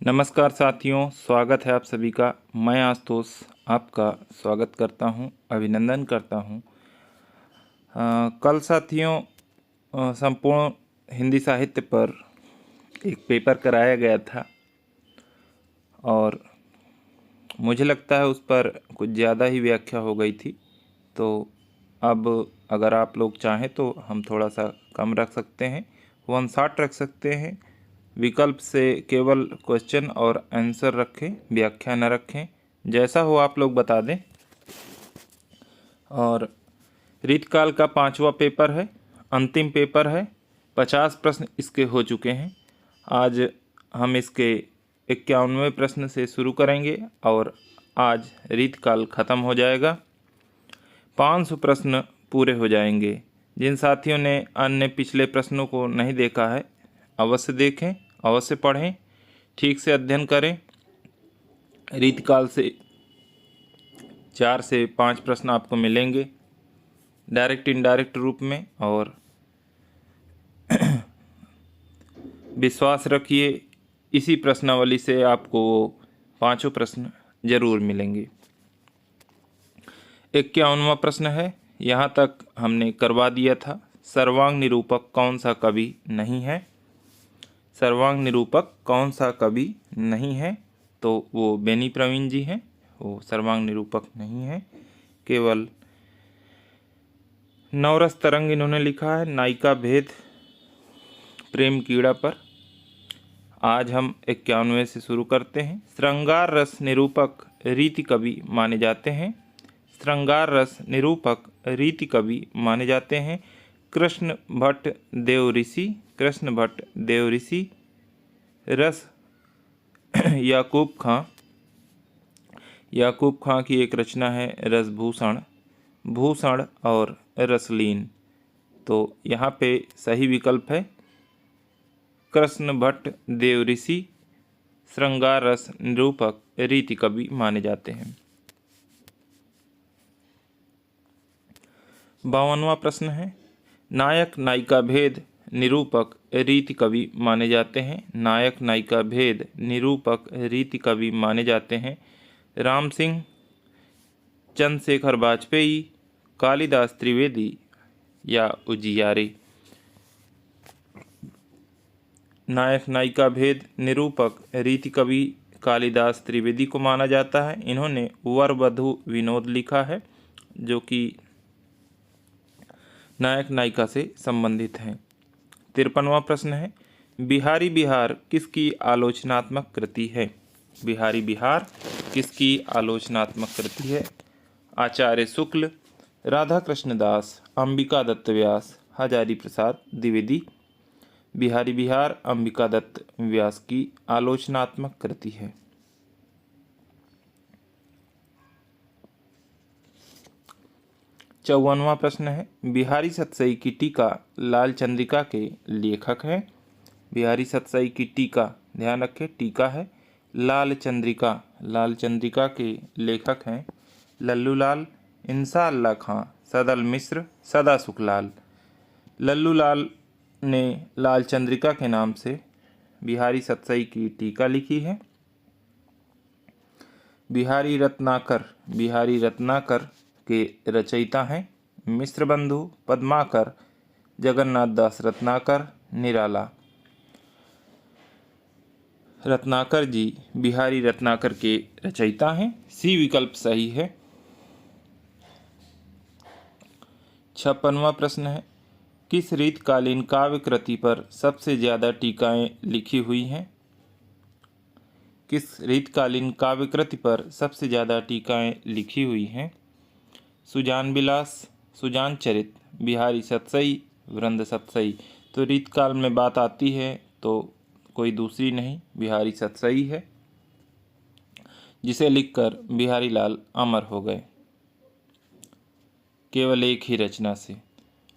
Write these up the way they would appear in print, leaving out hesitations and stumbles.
नमस्कार साथियों, स्वागत है आप सभी का। मैं आशुतोष आपका स्वागत करता हूं, अभिनंदन करता हूं। कल साथियों संपूर्ण हिंदी साहित्य पर एक पेपर कराया गया था और मुझे लगता है उस पर कुछ ज़्यादा ही व्याख्या हो गई थी। तो अब अगर आप लोग चाहें तो हम थोड़ा सा कम रख सकते हैं, 160 रख सकते हैं। विकल्प से केवल क्वेश्चन और आंसर रखें, व्याख्या न रखें। जैसा हो आप लोग बता दें। और रीतकाल का 5वां पेपर है, अंतिम पेपर है। 50 प्रश्न इसके हो चुके हैं। आज हम इसके 51वें प्रश्न से शुरू करेंगे और आज रीतकाल ख़त्म हो जाएगा। 500 प्रश्न पूरे हो जाएंगे। जिन साथियों ने अन्य पिछले प्रश्नों को नहीं देखा है, अवश्य देखें, अवश्य पढ़ें, ठीक से अध्ययन करें। रीतकाल से 4 से 5 प्रश्न आपको मिलेंगे डायरेक्ट इनडायरेक्ट रूप में, और विश्वास रखिए इसी प्रश्नावली से आपको 5 प्रश्न जरूर मिलेंगे। 51वां प्रश्न है, यहाँ तक हमने करवा दिया था। सर्वांग निरूपक कौन सा कवि नहीं है? सर्वांग निरूपक कौन सा कवि नहीं है? तो वो बेनी प्रवीण जी हैं। वो सर्वांग निरूपक नहीं है, केवल नवरस तरंग इन्होंने लिखा है, नायिका भेद, प्रेम कीड़ा पर। आज हम 51वें से शुरू करते हैं। श्रृंगार रस निरूपक रीति कवि माने जाते हैं। श्रृंगार रस निरूपक रीति कवि माने जाते हैं कृष्ण भट्ट देव ऋषि। कृष्ण भट्ट देव ऋषि। रस याकूब खां। याकूब खां की एक रचना है रसभूषण, भूषण और रसलीन। तो यहाँ पे सही विकल्प है कृष्ण भट्ट देव ऋषि। श्रृंगार रस निरूपक रीति कवि माने जाते हैं। 52वां प्रश्न है, नायक नायिका भेद निरूपक रीति कवि माने जाते हैं। नायक नायिका भेद निरूपक रीति कवि माने जाते हैं राम सिंह, चंद्रशेखर वाजपेयी, कालिदास त्रिवेदी या उजियारे। नायक नायिका भेद निरूपक रीति कवि कालिदास त्रिवेदी को माना जाता है। इन्होंने वर वधू विनोद लिखा है, जो कि नायक नायिका से संबंधित है। 53वां प्रश्न है, बिहारी बिहार किसकी आलोचनात्मक कृति है? बिहारी बिहार किसकी आलोचनात्मक कृति है? आचार्य शुक्ल, राधा कृष्ण दास, अंबिका दत्त व्यास, हजारी प्रसाद द्विवेदी। बिहारी बिहार अंबिका दत्त व्यास की आलोचनात्मक कृति है। 54वां प्रश्न है, बिहारी सतसई की टीका लाल चंद्रिका के लेखक हैं। बिहारी सतसई की टीका, ध्यान रखें टीका है, लाल चंद्रिका। लाल चंद्रिका के लेखक हैं लल्लू लाल, इंसा अल्लाह खां, सदल मिश्र, सदा सुखलाल। लल्लू लाल ने लाल चंद्रिका के नाम से बिहारी सतसई की टीका लिखी है। बिहारी रत्नाकर के रचयिता हैं मिश्र बंधु, पद्माकर, जगन्नाथ दास रत्नाकर, निराला। रत्नाकर जी बिहारी रत्नाकर के रचयिता हैं। सी विकल्प सही है। 56वां प्रश्न है, किस रीतकालीन काव्य कृति पर सबसे ज़्यादा टीकाएं लिखी हुई हैं? किस रीतकालीन काव्य कृति पर सबसे ज़्यादा टीकाएं लिखी हुई हैं? सुजान विलास, सुजान चरित, बिहारी सतसई, वृंद सतसई। तो रीतकाल में बात आती है तो कोई दूसरी नहीं, बिहारी सतसई है, जिसे लिखकर बिहारी लाल अमर हो गए केवल एक ही रचना से।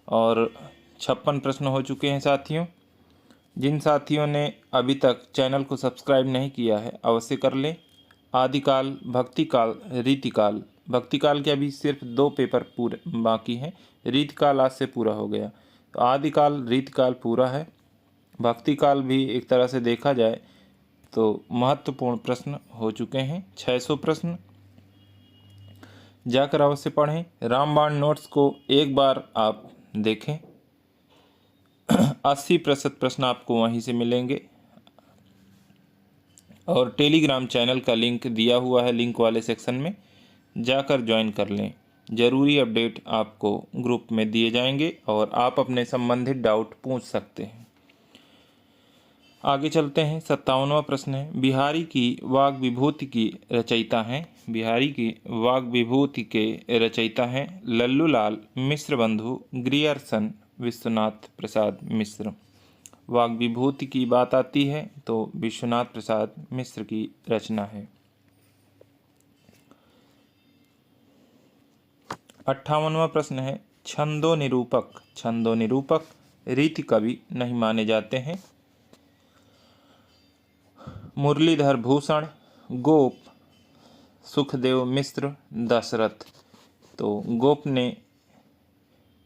और 56 प्रश्न हो चुके हैं साथियों। जिन साथियों ने अभी तक चैनल को सब्सक्राइब नहीं किया है, अवश्य कर लें। आदिकाल, भक्तिकाल, रीतिकाल। भक्तिकाल के अभी सिर्फ 2 पेपर पूरे बाकी हैं। रीतिकाल आज से पूरा हो गया, तो आदिकाल रीतिकाल पूरा है। भक्तिकाल भी एक तरह से देखा जाए तो महत्वपूर्ण प्रश्न हो चुके हैं। 600 प्रश्न जाकर अवश्य पढ़ें। रामबाण नोट्स को एक बार आप देखें। 80% प्रश्न आपको वहीं से मिलेंगे और टेलीग्राम चैनल का लिंक दिया हुआ है, लिंक वाले सेक्शन में जाकर ज्वाइन कर लें। ज़रूरी अपडेट आपको ग्रुप में दिए जाएंगे और आप अपने संबंधित डाउट पूछ सकते हैं। आगे चलते हैं। 57वां प्रश्न है, बिहारी की वाग विभूति की रचयिता हैं। बिहारी की वाग विभूति के रचयिता हैं लल्लू लाल मिश्र बंधु, ग्रियर्सन, विश्वनाथ प्रसाद मिश्र। वाग विभूति की बात आती है तो विश्वनाथ प्रसाद मिश्र की रचना है। 58वां प्रश्न है, छंदो निरूपक। छंदो निरूपक रीति कवि नहीं माने जाते हैं। मुरलीधर भूषण, गोप, सुखदेव मिश्र, दशरथ। तो गोप ने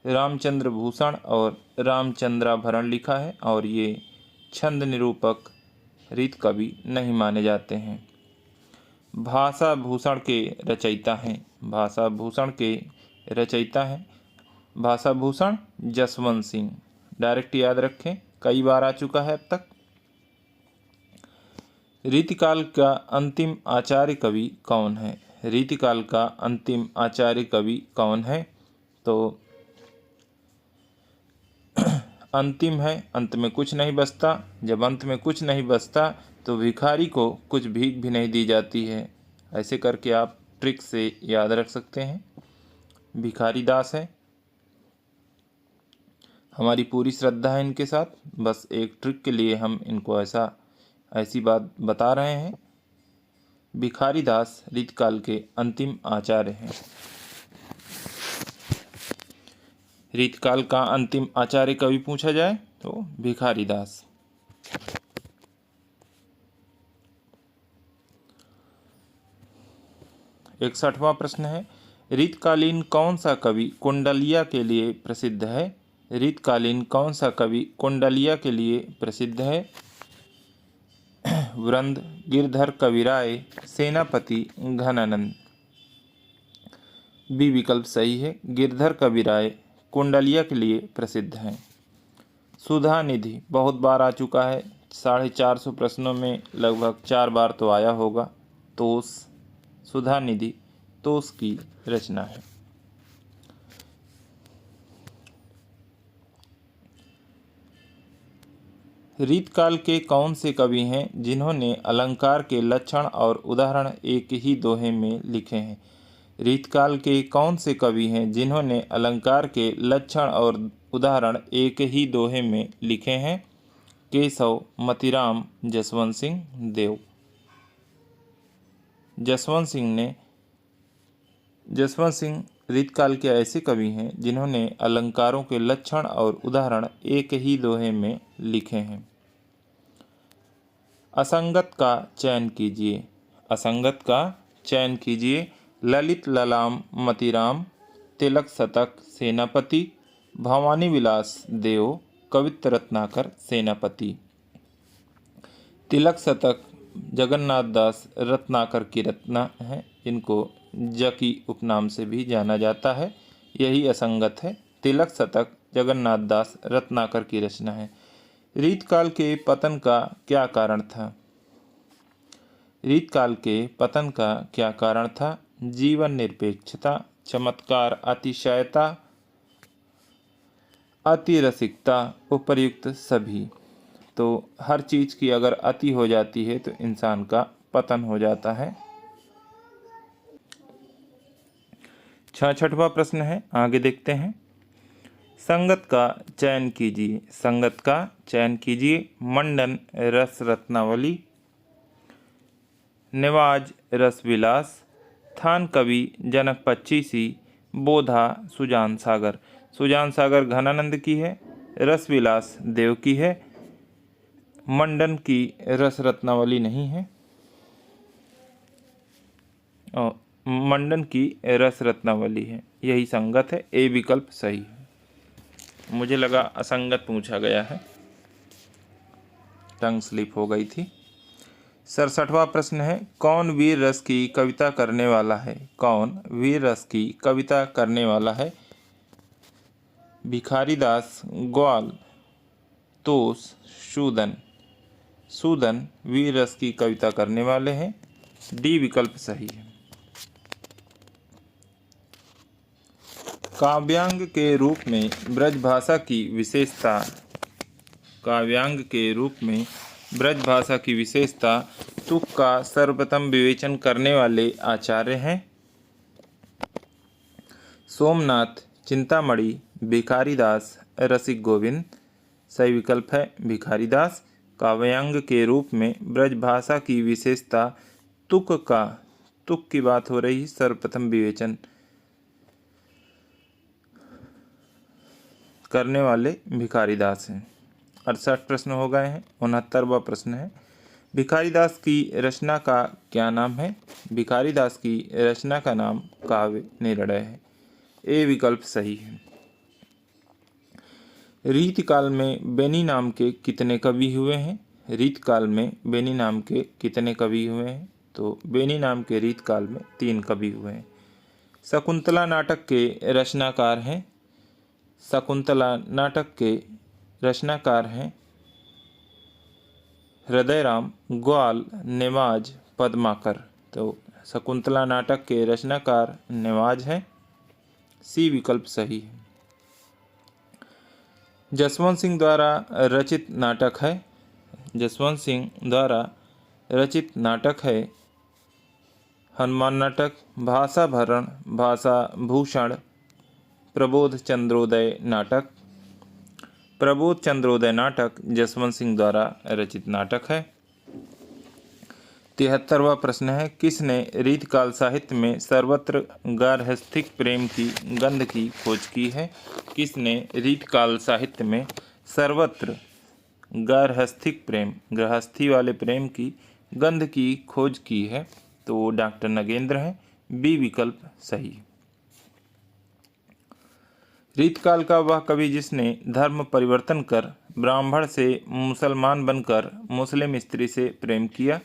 रामचंद्र भूषण और रामचंद्राभरण लिखा है और ये छंद निरूपक रीत कवि नहीं माने जाते हैं। भाषा भूषण के रचयिता हैं। भाषा भूषण के रचयिता हैं भाषा भूषण जसवंत सिंह। डायरेक्ट याद रखें, कई बार आ चुका है अब तक। रीतिकाल का अंतिम आचार्य कवि कौन है? रीतिकाल का अंतिम आचार्य कवि कौन है? तो अंतिम है, अंत में कुछ नहीं बचता। जब अंत में कुछ नहीं बचता तो भिखारी को कुछ भीख भी नहीं दी जाती है। ऐसे करके आप ट्रिक से याद रख सकते हैं। भिखारी दास है। हमारी पूरी श्रद्धा है इनके साथ, बस एक ट्रिक के लिए हम इनको ऐसी बात बता रहे हैं। भिखारी दास रीतकाल के अंतिम आचार्य हैं। रीतकाल का अंतिम आचार्य कवि पूछा जाए तो भिखारी दास। इकसठवां प्रश्न है, रीतकालीन कौन सा कवि कुंडलिया के लिए प्रसिद्ध है? रीतकालीन कौन सा कवि कुंडलिया के लिए प्रसिद्ध है? वृंद, गिरधर कविराय, सेनापति, घनानंद। बी विकल्प सही है। गिरधर कविराय कुंडलिया के लिए प्रसिद्ध हैं। सुधा निधि बहुत बार आ चुका है। 450 प्रश्नों में लगभग 4 बार तो आया होगा। तोस, सुधा निधि तोस की रचना है। रीतकाल के कौन से कवि हैं जिन्होंने अलंकार के लक्षण और उदाहरण एक ही दोहे में लिखे हैं? रीतकाल के कौन से कवि हैं जिन्होंने अलंकार के लक्षण और उदाहरण एक ही दोहे में लिखे हैं? केशव, मतीराम, जसवंत सिंह, देव। जसवंत सिंह रीतकाल के ऐसे कवि हैं जिन्होंने अलंकारों के लक्षण और उदाहरण एक ही दोहे में लिखे हैं। असंगत का चयन कीजिए। असंगत का चयन कीजिए। ललित ललाम मतीराम, तिलक शतक सेनापति, भवानी विलास देव, कवित्र रत्नाकर सेनापति। तिलक शतक जगन्नाथ दास रत्नाकर की रचना है, जिनको जकी उपनाम से भी जाना जाता है। यही असंगत है। तिलक शतक जगन्नाथ दास रत्नाकर की रचना है। रीतकाल के पतन का क्या कारण था? रीतकाल के पतन का क्या कारण था? जीवन निरपेक्षता, चमत्कार, अतिशयता, अति रसिकता, उपर्युक्त सभी। तो हर चीज़ की अगर अति हो जाती है तो इंसान का पतन हो जाता है। 66वां प्रश्न है, आगे देखते हैं। संगत का चयन कीजिए। संगत का चयन कीजिए। मंडन रस रत्नावली, निवाज रसविलास, थान कवि जनक पच्चीसी, बोधा सुजान सागर। सुजान सागर घनानंद की है, रसविलास देव की है, मंडन की रस रत्नावली नहीं है और मंडन की रस रत्नावली है। यही संगत है। ए विकल्प सही है। मुझे लगा असंगत पूछा गया है, टंग स्लिप हो गई थी। 67वां प्रश्न है, कौन वीर रस की कविता करने वाला है? कौन वीर रस की कविता करने वाला है? भिखारीदास, ग्वाल, तोस, सूदन। सूदन वीर रस की कविता करने वाले हैं। डी विकल्प सही है। काव्यांग के रूप में ब्रजभाषा की विशेषता। काव्यांग के रूप में ब्रजभाषा की विशेषता तुक का सर्वप्रथम विवेचन करने वाले आचार्य हैं सोमनाथ, चिंतामणि, भिखारीदास, रसिक गोविंद। सही विकल्प है भिखारीदास। काव्यांग के रूप में ब्रजभाषा की विशेषता तुक की बात हो रही, सर्वप्रथम विवेचन करने वाले भिखारीदास हैं। 68 प्रश्न हो गए हैं। 69वां प्रश्न है, भिखारीदास की रचना का क्या नाम है? भिखारीदास की रचना का नाम काव्य निर्णय है। ए विकल्प सही है। रीतकाल में बेनी नाम के कितने कवि हुए हैं? रीतकाल में बेनी नाम के कितने कवि हुए हैं? तो बेनी नाम के रीतकाल में 3 कवि हुए हैं। शकुंतला नाटक के रचनाकार हैं। शकुंतला नाटक के रचनाकार हैं हृदयराम, ग्वाल, नेवाज, पद्माकर। तो शकुंतला नाटक के रचनाकार नेवाज हैं। सी विकल्प सही है। जसवंत सिंह द्वारा रचित नाटक है। जसवंत सिंह द्वारा रचित नाटक है हनुमान नाटक, भाषा भरण, भाषा भूषण, प्रबोध चंद्रोदय नाटक। प्रबोध चंद्रोदय नाटक जसवंत सिंह द्वारा रचित नाटक है। 73वां प्रश्न है, किसने रीतकाल साहित्य में सर्वत्र गार्हस्थ्यिक प्रेम की गंध की खोज की है? किसने रीतकाल साहित्य में सर्वत्र गार्हस्थ्यिक प्रेम, गृहस्थी वाले प्रेम की गंध की खोज की है? तो डॉक्टर नगेंद्र हैं। बी विकल्प सही। रीतकाल का वह कवि जिसने धर्म परिवर्तन कर ब्राह्मण से मुसलमान बनकर मुस्लिम स्त्री से प्रेम किया।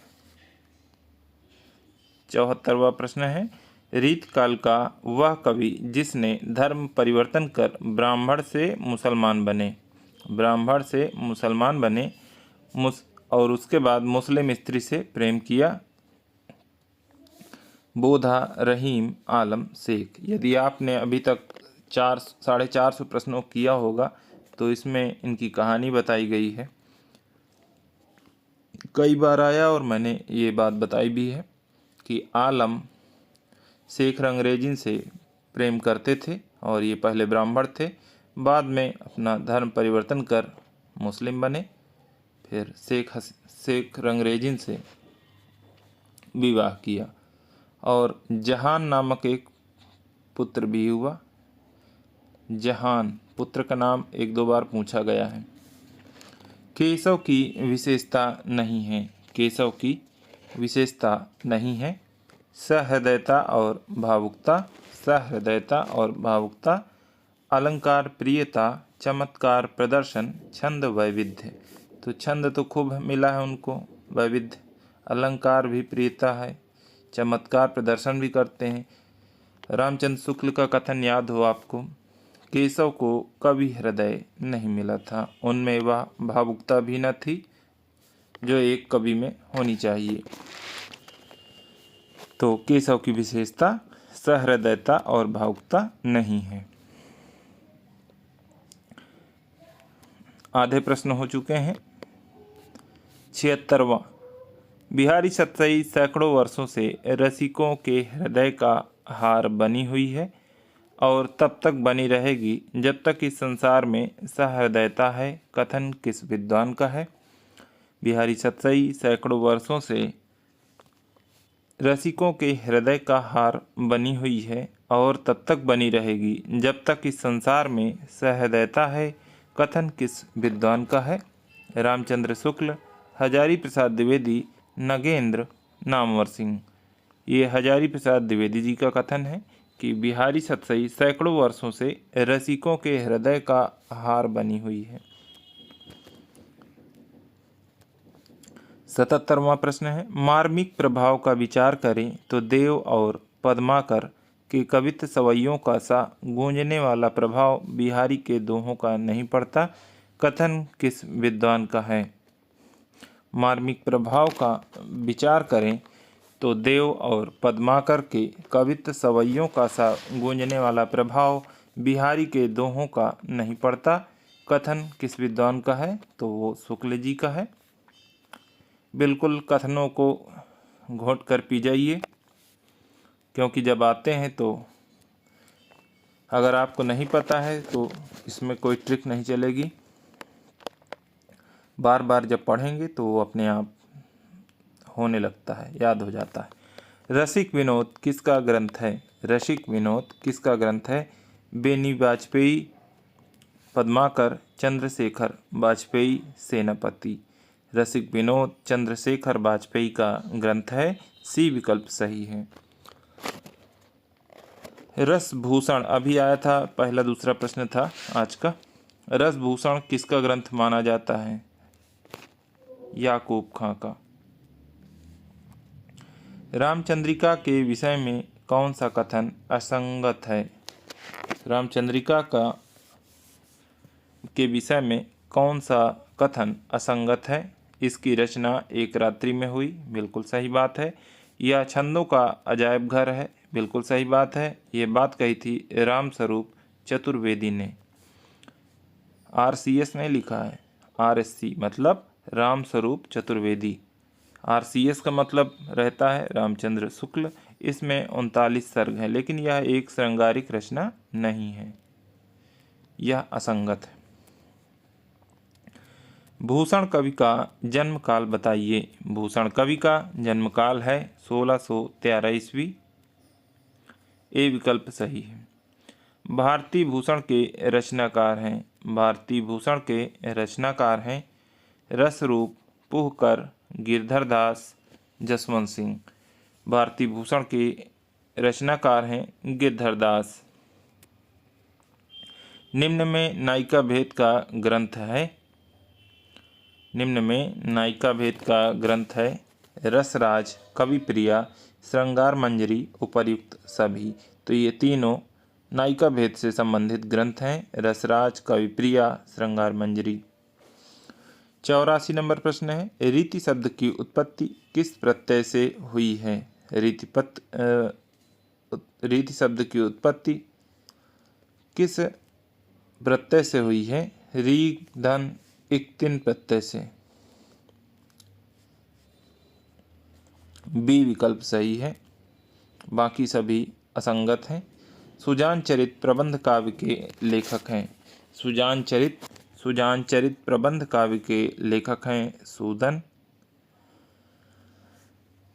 74वां प्रश्न है, रीतकाल का वह कवि जिसने धर्म परिवर्तन कर ब्राह्मण से मुसलमान बने और उसके बाद मुस्लिम स्त्री से प्रेम किया। बोधा रहीम आलम शेख। यदि आपने अभी तक 450 प्रश्नों किया होगा तो इसमें इनकी कहानी बताई गई है। कई बार आया और मैंने ये बात बताई भी है कि आलम शेख अंग्रेजी से प्रेम करते थे और ये पहले ब्राह्मण थे, बाद में अपना धर्म परिवर्तन कर मुस्लिम बने, फिर शेख अंग्रेजी से विवाह किया और जहान नामक एक पुत्र भी हुआ। जहान पुत्र का नाम 1-2 बार पूछा गया है। केशव की विशेषता नहीं है। केशव की विशेषता नहीं है। सहृदयता और भावुकता। सहृदयता और भावुकता। अलंकार प्रियता, चमत्कार प्रदर्शन, छंद वैविध्य। तो छंद तो खूब मिला है उनको, वैविध्य, अलंकार भी प्रियता है, चमत्कार प्रदर्शन भी करते हैं। रामचंद्र शुक्ल का कथन याद हो आपको, केशव को कवि हृदय नहीं मिला था, उनमें वह भावुकता भी न थी जो एक कवि में होनी चाहिए। तो केशव की विशेषता सहृदयता और भावुकता नहीं है। आधे प्रश्न हो चुके हैं। 76वां, बिहारी सतसई सैकड़ों वर्षों से रसिकों के हृदय का हार बनी हुई है और तब तक बनी रहेगी जब तक इस संसार में सहृदयता है। कथन किस विद्वान का है? बिहारी सतसई सैकड़ों वर्षों से रसिकों के हृदय का हार बनी हुई है और तब तक बनी रहेगी जब तक इस संसार में सहृदयता है। कथन किस विद्वान का है? रामचंद्र शुक्ल, हजारी प्रसाद द्विवेदी, नगेंद्र, नामवर सिंह। ये हजारी प्रसाद द्विवेदी जी का कथन है कि बिहारी सतसई सैकड़ों वर्षों से रसिकों के हृदय का हार बनी हुई है। 77वां प्रश्न है, मार्मिक प्रभाव का विचार करें तो देव और पद्माकर के कवित्व सवैयों का सा गूंजने वाला प्रभाव बिहारी के दोहों का नहीं पड़ता। कथन किस विद्वान का है? मार्मिक प्रभाव का विचार करें तो देव और पद्माकर के कवित्व सवैयों का सा गूंजने वाला प्रभाव बिहारी के दोहों का नहीं पड़ता। कथन किस विद्वान का है? तो वो शुक्ल जी का है। बिल्कुल कथनों को घोट कर पी जाइए, क्योंकि जब आते हैं तो अगर आपको नहीं पता है तो इसमें कोई ट्रिक नहीं चलेगी। बार बार जब पढ़ेंगे तो वो अपने आप होने लगता है, याद हो जाता है। रसिक विनोद किसका ग्रंथ है? रसिक विनोद किसका ग्रंथ है? बेनी वाजपेयी, पद्माकर, चंद्रशेखर वाजपेयी, सेनापति। रसिक विनोद चंद्रशेखर वाजपेयी का ग्रंथ है। सी विकल्प सही है। रसभूषण अभी आया था, पहला दूसरा प्रश्न था आज का। रसभूषण किसका ग्रंथ माना जाता है? याकूब खां का। रामचंद्रिका के विषय में कौन सा कथन असंगत है? रामचंद्रिका के विषय में कौन सा कथन असंगत है? इसकी रचना एक रात्रि में हुई, बिल्कुल सही बात है। यह छंदों का अजायब घर है, बिल्कुल सही बात है। ये बात कही थी रामस्वरूप चतुर्वेदी ने। RCS ने लिखा है, RSC मतलब रामस्वरूप चतुर्वेदी। RCS का मतलब रहता है रामचंद्र शुक्ल। इसमें 39 सर्ग हैं, लेकिन यह एक श्रृंगारिक रचना नहीं है, यह असंगत है। भूषण कवि का जन्म काल बताइए। भूषण कवि का जन्म काल है 1613 ईस्वी। ए विकल्प सही है। भारती भूषण के रचनाकार हैं। भारती भूषण के रचनाकार हैं रसरूप, पुहकर, गिरधरदास, जसवंत सिंह। भारती भूषण के रचनाकार हैं गिरधरदास। निम्न में नायिका भेद का ग्रंथ है। निम्न में नायिका भेद का ग्रंथ है रसराज, कविप्रिया, श्रृंगार मंजरी, उपर्युक्त सभी। तो ये तीनों नायिका भेद से संबंधित ग्रंथ हैं, रसराज, कविप्रिया, श्रृंगार मंजरी। 84 नंबर प्रश्न है, रीति शब्द की उत्पत्ति किस प्रत्यय से हुई है? रीति शब्द की उत्पत्ति किस प्रत्यय से हुई है? री, धन, इक, तीन प्रत्यय से। बी विकल्प सही है, बाकी सभी असंगत हैं। सुजान चरित प्रबंध काव्य के लेखक हैं। सुजान चरित प्रबंध काव्य के लेखक हैं सूदन।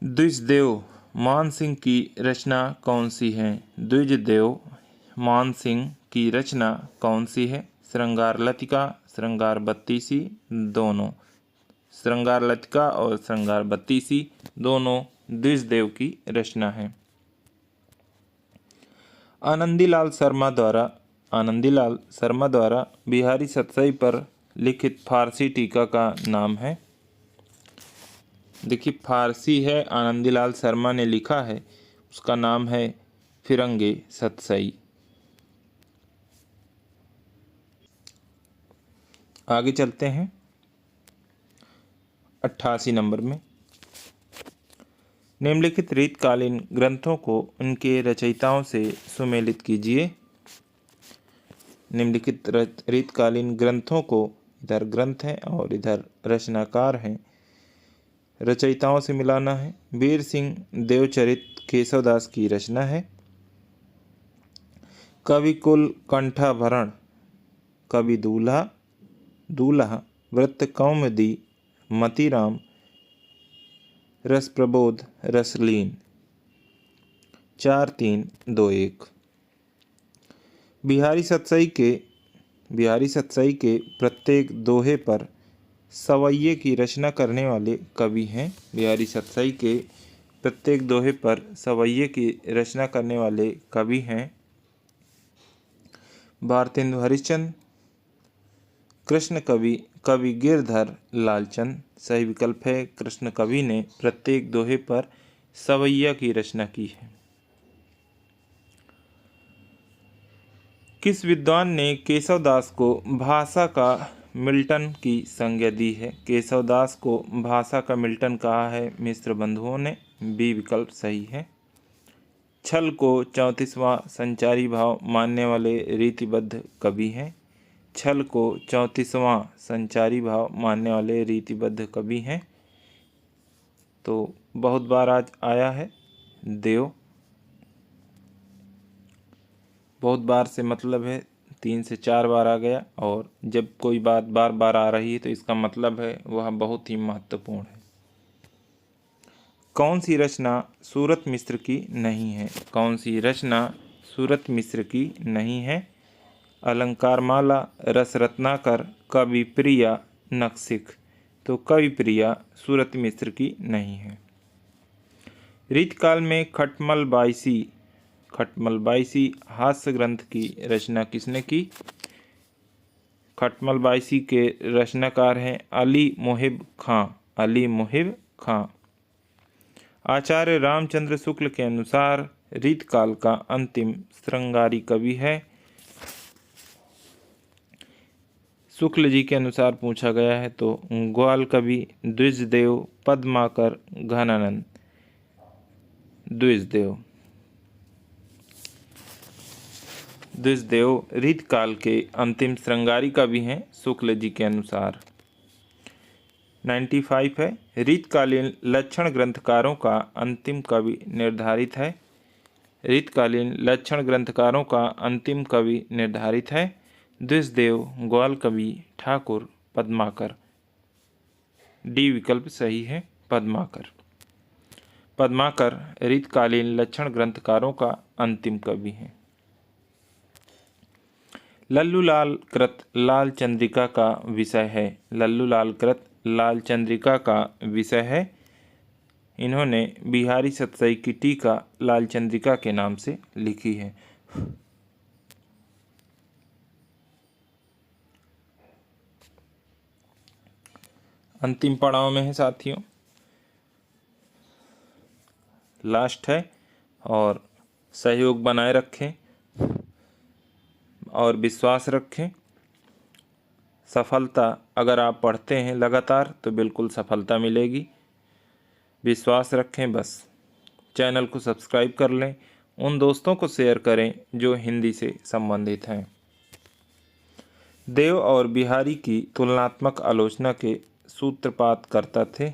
द्विजदेव मान सिंह की रचना कौन सी है? द्विजदेव मान सिंह की रचना कौन सी है? श्रृंगार लतिका, श्रृंगार बत्तीसी, दोनों। श्रृंगार लतिका और श्रृंगार बत्तीसी दोनों द्विजदेव की रचना है। आनंदीलाल शर्मा द्वारा बिहारी सतसई पर लिखित फारसी टीका का नाम है। देखिए फारसी है, आनंदीलाल शर्मा ने लिखा है, उसका नाम है फिरंगे सतसई। आगे चलते हैं 88 नंबर में। निम्नलिखित रीतकालीन ग्रंथों को उनके रचयिताओं से सुमेलित कीजिए। निम्नलिखित रीतकालीन ग्रंथों को, इधर ग्रंथ है और इधर रचनाकार हैं, रचयिताओं से मिलाना है। वीर सिंह देवचरित केशवदास की रचना है। कवि कुल कंठाभरण, कवि दूल्हा, वृत्त कौमुदी, मतीराम, रस प्रबोध, रसलीन। 4, 3, 2, 1। बिहारी सतसई के प्रत्येक दोहे पर सवैये की रचना करने वाले कवि हैं। बिहारी सतसई के प्रत्येक दोहे पर सवैये की रचना करने वाले कवि हैं भारतेंदु हरिश्चंद्र, कृष्ण कवि कवि गिरधर लालचंद। सही विकल्प है, कृष्ण कवि ने प्रत्येक दोहे पर सवैया की रचना की है। किस विद्वान ने केशवदास को भाषा का मिल्टन की संज्ञा दी है? केशवदास को भाषा का मिल्टन कहा है मिश्र बंधुओं ने। बी विकल्प सही है। छल को 34वां संचारी भाव मानने वाले रीतिबद्ध कवि हैं। छल को 34वां संचारी भाव मानने वाले रीतिबद्ध कवि हैं। तो बहुत बार आज आया है देव। बहुत बार से मतलब है 3 से 4 बार आ गया, और जब कोई बात बार बार आ रही है तो इसका मतलब है वह बहुत ही महत्वपूर्ण है। कौन सी रचना सूरत मिश्र की नहीं है? कौन सी रचना सूरत मिश्र की नहीं है? अलंकार माला, रस रत्नाकर, कवि प्रिया, नक्सिक। तो कवि प्रिया सूरत मिश्र की नहीं है। रीतकाल में खटमल बाईसी हास्य ग्रंथ की रचना किसने की? खटमल बाईसी के रचनाकार हैं अली मुहिब खां। अली मुहिब खां। आचार्य रामचंद्र शुक्ल के अनुसार रीतकाल का अंतिम श्रृंगारी कवि है। शुक्ल जी के अनुसार पूछा गया है तो ग्वाल कवि द्विजदेव, पद्माकर, घनानंद। द्विजदेव रीतकाल के अंतिम श्रृंगारी कवि हैं शुक्ल जी के अनुसार। 95 है। रीतकालीन लक्षण ग्रंथकारों का अंतिम कवि निर्धारित है। रीतकालीन लक्षण ग्रंथकारों का अंतिम कवि निर्धारित है। द्विजदेव, ग्वाल कवि, ठाकुर, पद्माकर। डी विकल्प सही है, पद्माकर। पद्माकर रीतकालीन लक्षण ग्रंथकारों का अंतिम कवि हैं। लल्लूलाल कृत लाल चंद्रिका का विषय है। लल्लूलाल कृत लाल चंद्रिका का विषय है। इन्होंने बिहारी सतसई की टीका लाल चंद्रिका के नाम से लिखी है। अंतिम पड़ाव में है साथियों, लास्ट है, और सहयोग बनाए रखें और विश्वास रखें। सफलता अगर आप पढ़ते हैं लगातार तो बिल्कुल सफलता मिलेगी। विश्वास रखें बस। चैनल को सब्सक्राइब कर लें, उन दोस्तों को शेयर करें जो हिंदी से संबंधित हैं। देव और बिहारी की तुलनात्मक आलोचना के सूत्रपात करता थे।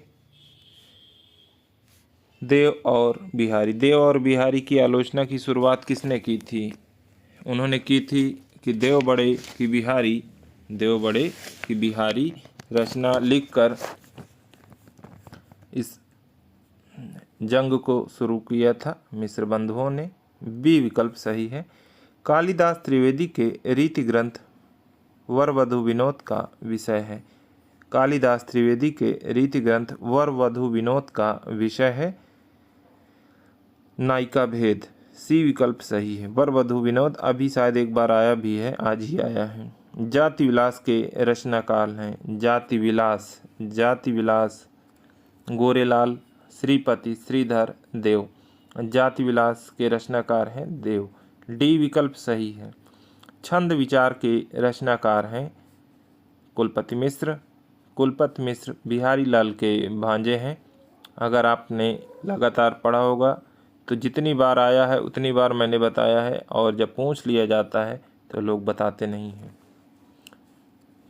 देव और बिहारी की आलोचना की शुरुआत किसने की थी? उन्होंने की थी कि देव बड़े की बिहारी रचना लिखकर इस जंग को शुरू किया था मिश्र बंधुओं ने। बी विकल्प सही है। कालिदास त्रिवेदी के रीति ग्रंथ वर वधु विनोद का विषय है। कालिदास त्रिवेदी के रीति ग्रंथ वर वधु विनोद का विषय है। नायिका भेद। सी विकल्प सही है। वर वधु विनोद अभी शायद एक बार आया भी है, आज ही आया है। जाति विलास के रचनाकार हैं जाति विलास गोरेलाल, श्रीपति, श्रीधर, देव। जाति विलास के रचनाकार हैं देव। डी विकल्प सही है। छंद विचार के रचनाकार हैं कुलपति मिश्र बिहारी लाल के भांजे हैं। अगर आपने लगातार पढ़ा होगा तो जितनी बार आया है उतनी बार मैंने बताया है, और जब पूछ लिया जाता है तो लोग बताते नहीं हैं,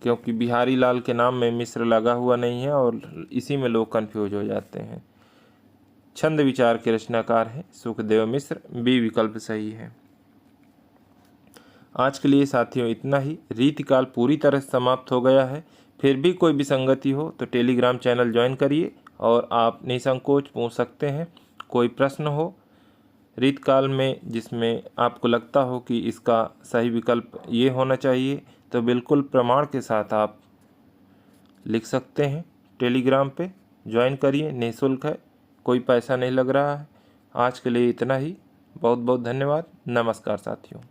क्योंकि बिहारी लाल के नाम में मिश्र लगा हुआ नहीं है और इसी में लोग कंफ्यूज हो जाते हैं। छंद विचार के रचनाकार हैं सुखदेव मिश्र। बी विकल्प सही है। आज के लिए साथियों इतना ही। रीतिकाल पूरी तरह से समाप्त हो गया है। फिर भी कोई विसंगति हो तो टेलीग्राम चैनल ज्वाइन करिए और आप निसंकोच पूछ सकते हैं। कोई प्रश्न हो रीतकाल में जिसमें आपको लगता हो कि इसका सही विकल्प ये होना चाहिए, तो बिल्कुल प्रमाण के साथ आप लिख सकते हैं। टेलीग्राम पे ज्वाइन करिए, निःशुल्क है, कोई पैसा नहीं लग रहा है। आज के लिए इतना ही। बहुत बहुत धन्यवाद। नमस्कार साथियों।